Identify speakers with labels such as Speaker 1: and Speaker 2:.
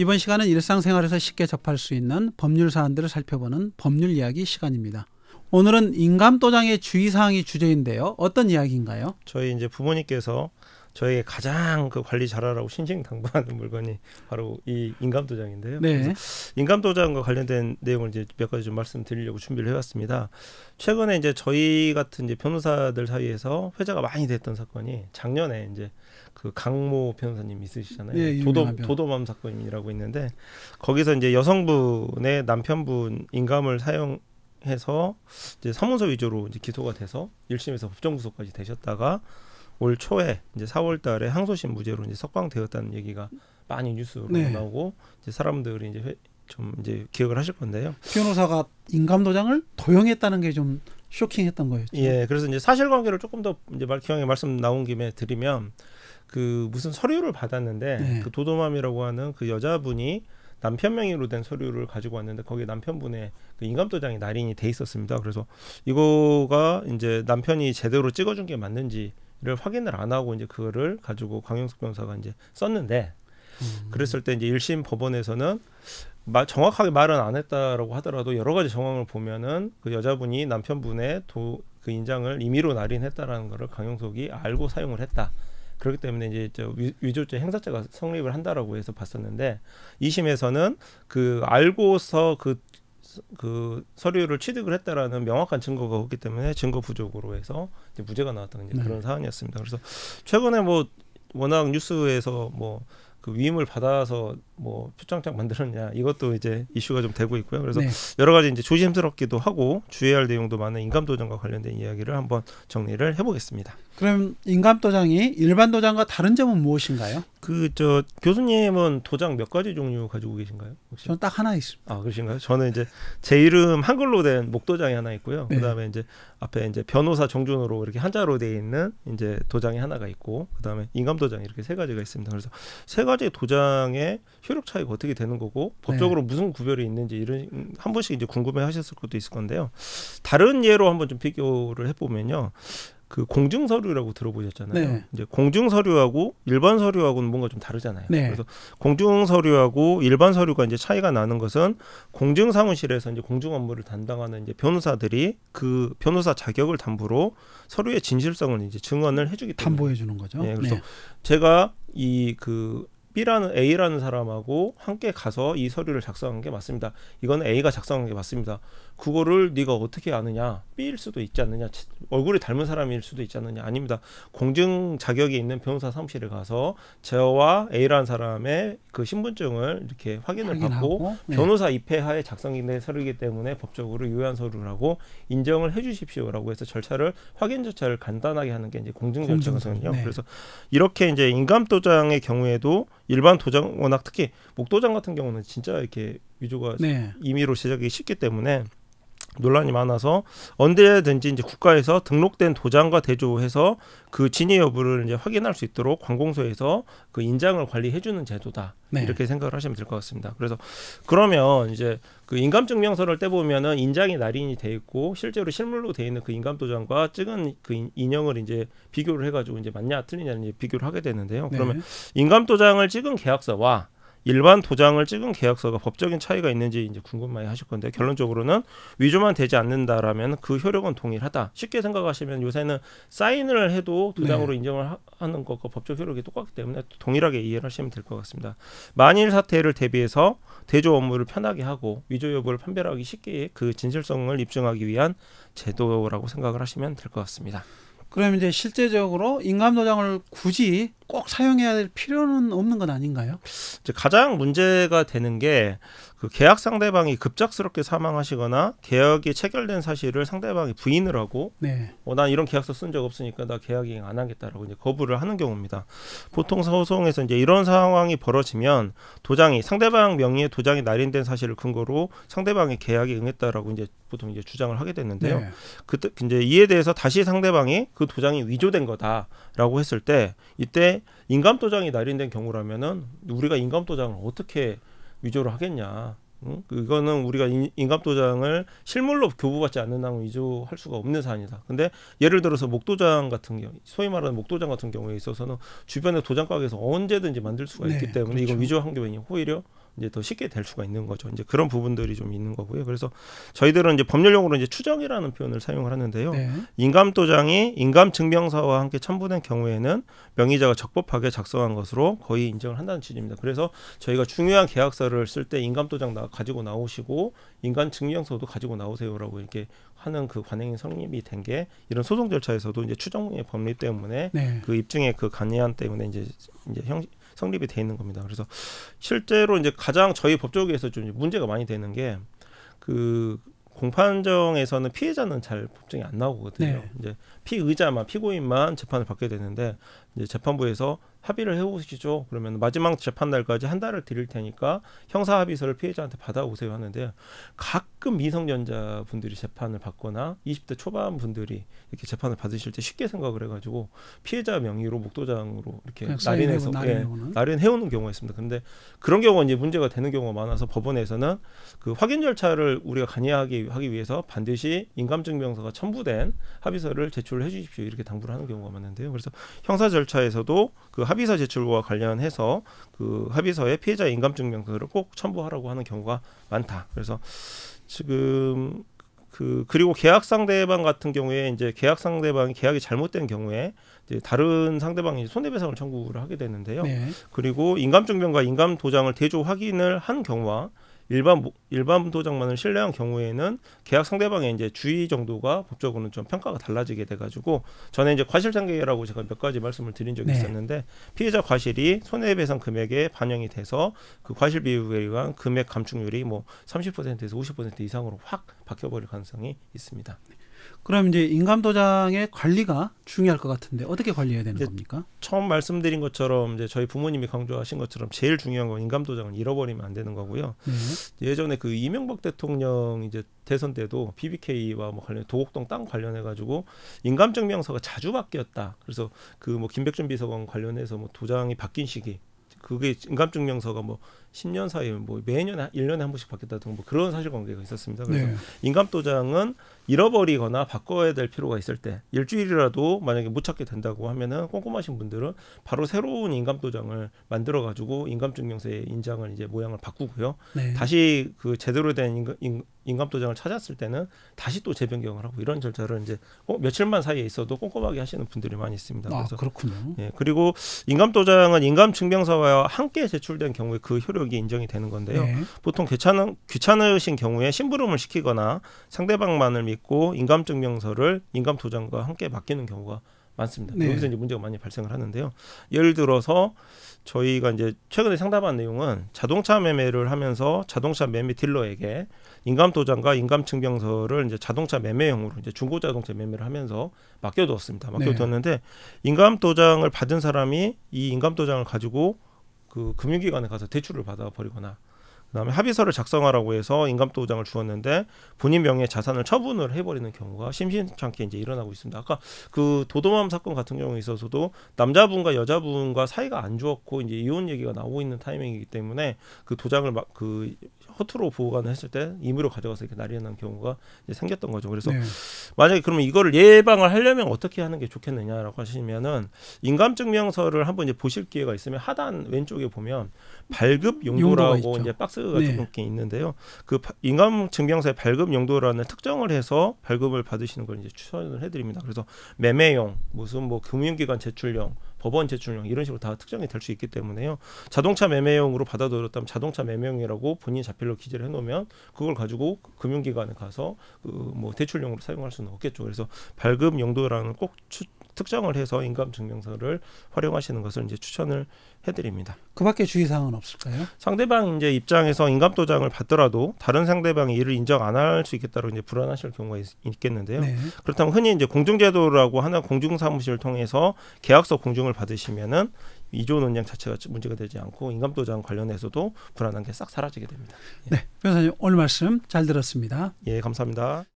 Speaker 1: 이번 시간은 일상생활에서 쉽게 접할 수 있는 법률 사안들을 살펴보는 법률 이야기 시간입니다. 오늘은 인감도장의 주의사항이 주제인데요. 어떤 이야기인가요?
Speaker 2: 저희 이제 부모님께서 저에게 가장 그 관리 잘하라고 신신당부하는 물건이 바로 이 인감도장인데요.
Speaker 1: 네.
Speaker 2: 그래서 인감도장과 관련된 내용을 이제 몇 가지 좀 말씀드리려고 준비를 해왔습니다. 최근에 이제 저희 같은 이제 변호사들 사이에서 회자가 많이 됐던 사건이 작년에 이제 그 강모 변호사님 있으시잖아요.
Speaker 1: 네,
Speaker 2: 도도맘 사건이라고 있는데 거기서 이제 여성분의 남편분 인감을 사용해서 이제 서문서 위조로 이제 기소가 돼서 1심에서 법정 구속까지 되셨다가 올 초에 이제 4월달에 항소심 무죄로 이제 석방되었다는 얘기가 많이 뉴스로 나오고 이제 사람들이 이제 좀 이제 기억을 하실 건데요.
Speaker 1: 변호사가 인감도장을 도용했다는 게 좀 쇼킹했던 거였죠.
Speaker 2: 예, 그래서 이제 사실관계를 조금 더 이제 기왕에 말씀 나온 김에 드리면 그 무슨 서류를 받았는데 그 도도맘이라고 하는 그 여자분이 남편 명의로 된 서류를 가지고 왔는데 거기에 남편분의 그 인감도장이 날인이 돼 있었습니다. 그래서 이거가 이제 남편이 제대로 찍어준 게 맞는지 를 확인을 안 하고 이제 그거를 가지고 강영석 변호사가 이제 썼는데 그랬을 때 이제 1심 법원에서는 정확하게 말은 안 했다라고 하더라도 여러 가지 정황을 보면은 그 여자분이 남편분의 그 인장을 임의로 날인했다라는 거를 강영석이 알고 사용을 했다. 그렇기 때문에 이제 위조죄 행사죄가 성립을 한다라고 해서 봤었는데 2심에서는 그 알고서 그 서류를 취득을 했다라는 명확한 증거가 없기 때문에 증거 부족으로 해서 이제 무죄가 나왔던 이제 그런 사안이었습니다. 그래서 최근에 뭐 워낙 뉴스에서 뭐 그 위임을 받아서 뭐 표창장 만들었냐 이것도 이제 이슈가 좀 되고 있고요. 그래서 여러 가지 이제 조심스럽기도 하고 주의할 내용도 많은 인감도장과 관련된 이야기를 한번 정리를 해보겠습니다.
Speaker 1: 그럼 인감도장이 일반 도장과 다른 점은 무엇인가요?
Speaker 2: 저 교수님은 도장 몇 가지 종류 가지고 계신가요? 혹시?
Speaker 1: 저는 딱 하나 있습니다.
Speaker 2: 아, 그러신가요? 저는 이제 제 이름 한글로 된 목도장이 하나 있고요. 그다음에 이제 앞에 이제 변호사 정준호로 이렇게 한자로 되어 있는 이제 도장이 하나가 있고 그다음에 인감도장 이렇게 세 가지가 있습니다. 그래서 세 가지 도장의 효력 차이가 어떻게 되는 거고 법적으로 무슨 구별이 있는지 이런 한 번씩 이제 궁금해하셨을 것도 있을 건데요. 다른 예로 한번 좀 비교를 해보면요. 그 공증서류라고 들어보셨잖아요. 이제 공증서류하고 일반 서류하고는 뭔가 좀 다르잖아요. 그래서 공증서류하고 일반 서류가 이제 차이가 나는 것은 공증사무실에서 이제 공증 업무를 담당하는 이제 변호사들이 그 변호사 자격을 담보로 서류의 진실성을 이제 증언을 해주기 때문에
Speaker 1: 담보해 주는 거죠.
Speaker 2: 그래서 제가 그 B라는 A라는 사람하고 함께 가서 이 서류를 작성한 게 맞습니다. 이건 A가 작성한 게 맞습니다. 그거를 네가 어떻게 아느냐? B일 수도 있지 않느냐? 얼굴이 닮은 사람일 수도 있지 않느냐? 아닙니다. 공증 자격이 있는 변호사 사무실에 가서 저와 A라는 사람의 그 신분증을 이렇게 확인을 받고 변호사 입회하에 작성된 서류이기 때문에 법적으로 유효한 서류라고 인정을 해주십시오라고 해서 확인 절차를 간단하게 하는 게 이제 공증 절차거든요. 그래서 이렇게 이제 인감도장의 경우에도 일반 도장 워낙 특히 목도장 같은 경우는 진짜 이렇게 위조가 임의로 제작이 쉽기 때문에 논란이 많아서 언제든지 이제 국가에서 등록된 도장과 대조해서 그 진위 여부를 이제 확인할 수 있도록 관공서에서 그 인장을 관리해주는 제도다 이렇게 생각을 하시면 될 것 같습니다. 그래서 그러면 이제 그 인감증명서를 떼보면은 인장이 날인이 돼 있고 실제로 실물로 돼 있는 그 인감도장과 찍은 그 인형을 이제 비교를 해가지고 이제 맞냐 틀리냐는 이제 비교를 하게 되는데요. 그러면 인감도장을 찍은 계약서와 일반 도장을 찍은 계약서가 법적인 차이가 있는지 이제 궁금해 하실 건데 결론적으로는 위조만 되지 않는다라면 그 효력은 동일하다. 쉽게 생각하시면 요새는 사인을 해도 도장으로 인정을 하는 것과 법적 효력이 똑같기 때문에 동일하게 이해를 하시면 될 것 같습니다. 만일 사태를 대비해서 대조 업무를 편하게 하고 위조 여부를 판별하기 쉽게 그 진실성을 입증하기 위한 제도라고 생각을 하시면 될 것 같습니다.
Speaker 1: 그럼 이제 실제적으로 인감도장을 굳이 꼭 사용해야 될 필요는 없는 건 아닌가요?
Speaker 2: 이제 가장 문제가 되는 게 그 계약 상대방이 급작스럽게 사망하시거나 계약이 체결된 사실을 상대방이 부인을 하고 난 이런 계약서 쓴 적 없으니까 나 계약 이행 안 하겠다라고 이제 거부를 하는 경우입니다. 보통 소송에서 이제 이런 상황이 벌어지면 상대방 명의의 도장이 날인된 사실을 근거로 상대방의 계약에 응했다라고 이제 보통 이제 주장을 하게 됐는데요. 그때 이제 이에 대해서 다시 상대방이 그 도장이 위조된 거다라고 했을 때 이때 인감도장이 날인된 경우라면은 우리가 인감도장을 어떻게 위조를 하겠냐. 이거는 우리가 인감도장을 실물로 교부받지 않는 한 위조할 수가 없는 사안이다. 근데 예를 들어서 목도장 같은 경우, 소위 말하는 목도장 같은 경우에 있어서는 주변의 도장 가게에서 언제든지 만들 수가 있기 때문에 이건 위조한 게 오히려 이제 더 쉽게 될 수가 있는 거죠. 이제 그런 부분들이 좀 있는 거고요. 그래서 저희들은 이제 법률용어로 이제 추정이라는 표현을 사용을 하는데요.
Speaker 1: 네.
Speaker 2: 인감도장이 인감증명서와 함께 첨부된 경우에는 명의자가 적법하게 작성한 것으로 거의 인정을 한다는 취지입니다. 그래서 저희가 중요한 계약서를 쓸 때 인감도장 가지고 나오시고 인감증명서도 가지고 나오세요라고 이렇게 하는 그 관행이 성립이 된 게 이런 소송 절차에서도 이제 추정의 법리 때문에
Speaker 1: 네.
Speaker 2: 그 입증의 그 간이한 때문에 이제 성립이 돼 있는 겁니다. 그래서 실제로 이제 가장 저희 법조계에서 좀 문제가 많이 되는 게 그 공판정에서는 피해자는 잘 법정에 안 나오거든요.
Speaker 1: 네.
Speaker 2: 이제 피의자만 피고인만 재판을 받게 되는데 이제 재판부에서 합의를 해오시죠. 그러면 마지막 재판 날까지 한 달을 드릴 테니까 형사 합의서를 피해자한테 받아오세요 하는데 가끔 미성년자 분들이 재판을 받거나 20대 초반 분들이 이렇게 재판을 받으실 때 쉽게 생각을 해가지고 피해자 명의로 목도장으로 이렇게 날인해서 날인해오는 경우가 있습니다. 그런데 그런 경우가 이제 문제가 되는 경우가 많아서 법원에서는 그 확인 절차를 우리가 간이하게 하기 위해서 반드시 인감증명서가 첨부된 합의서를 제출을 해주십시오 이렇게 당부를 하는 경우가 많은데요. 그래서 형사 절차에서도 그 합의서 제출과 관련해서 그 합의서에 피해자 인감증명서를 꼭 첨부하라고 하는 경우가 많다. 그래서 지금 그리고 계약 상대방 같은 경우에 이제 계약 상대방이 계약이 잘못된 경우에 이제 다른 상대방이 손해배상을 청구를 하게 되는데요.
Speaker 1: 네.
Speaker 2: 그리고 인감증명과 인감도장을 대조 확인을 한 경우와 일반 도장만을 신뢰한 경우에는 계약 상대방의 이제 주의 정도가 법적으로는 좀 평가가 달라지게 돼가지고 전에 이제 과실상계라고 제가 몇 가지 말씀을 드린 적이
Speaker 1: 네.
Speaker 2: 있었는데 피해자 과실이 손해배상 금액에 반영이 돼서 그 과실 비율에 의한 금액 감축률이 뭐 30%에서 50% 이상으로 확 바뀌어버릴 가능성이 있습니다.
Speaker 1: 그럼 이제 인감도장의 관리가 중요할 것 같은데 어떻게 관리해야 되는 겁니까?
Speaker 2: 처음 말씀드린 것처럼 이제 저희 부모님이 강조하신 것처럼 제일 중요한 건 인감도장을 잃어버리면 안 되는 거고요. 예전에 그 이명박 대통령 이제 대선 때도 BBK와 뭐 관련 도곡동 땅 관련해 가지고 인감증명서가 자주 바뀌었다. 그래서 그 뭐 김백준 비서관 관련해서 뭐 도장이 바뀐 시기 그게 인감증명서가 뭐 10년 사이에 뭐 매년 1년에 한 번씩 바뀌었다든가 뭐 그런 사실관계가 있었습니다. 그래서
Speaker 1: 네.
Speaker 2: 인감도장은 잃어버리거나 바꿔야 될 필요가 있을 때 일주일이라도 만약에 못 찾게 된다고 하면은 꼼꼼하신 분들은 바로 새로운 인감도장을 만들어 가지고 인감증명서의 인장을 이제 모양을 바꾸고요.
Speaker 1: 네.
Speaker 2: 다시 그 제대로 된 인감도장을 찾았을 때는 다시 또 재변경을 하고 이런 절차를 이제 며칠만 사이에 있어도 꼼꼼하게 하시는 분들이 많이 있습니다.
Speaker 1: 아,
Speaker 2: 그래서
Speaker 1: 그렇군요.
Speaker 2: 예, 그리고 인감도장은 인감증명서와 함께 제출된 경우에 그 효력이 인정이 되는 건데요.
Speaker 1: 네.
Speaker 2: 보통 귀찮으신 경우에 심부름을 시키거나 상대방만을 믿고 인감증명서를 인감도장과 함께 맡기는 경우가 많습니다.
Speaker 1: 네.
Speaker 2: 여기서 이제 문제가 많이 발생을 하는데요. 예를 들어서 저희가 이제 최근에 상담한 내용은 자동차 매매를 하면서 자동차 매매 딜러에게 인감도장과 인감증명서를 이제 자동차 매매용으로 이제 중고자동차 매매를 하면서 맡겨두었습니다. 맡겨두었는데 네. 인감도장을 받은 사람이 이 인감도장을 가지고 그 금융기관에 가서 대출을 받아버리거나 그다음에 합의서를 작성하라고 해서 인감도장을 주었는데 본인 명의의 자산을 처분을 해버리는 경우가 심심찮게 이제 일어나고 있습니다. 아까 그 도도맘 사건 같은 경우에 있어서도 남자분과 여자분과 사이가 안 좋았고 이제 이혼 얘기가 나오고 있는 타이밍이기 때문에 그 도장을 막 그 허투루 보관을 했을 때 임의로 가져가서 이렇게 날려난 경우가 이제 생겼던 거죠. 그래서 네. 만약에 그러면 이거를 예방을 하려면 어떻게 하는 게 좋겠느냐라고 하시면은 인감증명서를 한번 이제 보실 기회가 있으면 하단 왼쪽에 보면 발급 용도라고 이제 박스 같은 네. 게 있는데요. 그 인감증명서의 발급 용도라는 특정을 해서 발급을 받으시는 걸 이제 추천을 해드립니다. 그래서 매매용, 무슨 뭐 금융기관 제출용, 법원 제출용 이런 식으로 다 특정이 될 수 있기 때문에요. 자동차 매매용으로 받아들였다면 자동차 매매용이라고 본인 자필로 기재를 해놓으면 그걸 가지고 금융기관에 가서 그 뭐 대출용으로 사용할 수는 없겠죠. 그래서 발급 용도라는 꼭 특정을 해서 인감증명서를 활용하시는 것을 이제 추천을 해드립니다.
Speaker 1: 그밖에 주의사항은 없을까요?
Speaker 2: 상대방 이제 입장에서 인감도장을 받더라도 다른 상대방이 이를 인정 안 할 수 있겠다고 이제 불안하실 경우가 있겠는데요. 네. 그렇다면 흔히 이제 공중제도라고 하는 공중사무실을 통해서 계약서 공중을 받으시면은 이조 논쟁 자체가 문제가 되지 않고 인감도장 관련해서도 불안한 게 싹 사라지게 됩니다.
Speaker 1: 네, 변호사님 오늘 말씀 잘 들었습니다.
Speaker 2: 예, 감사합니다.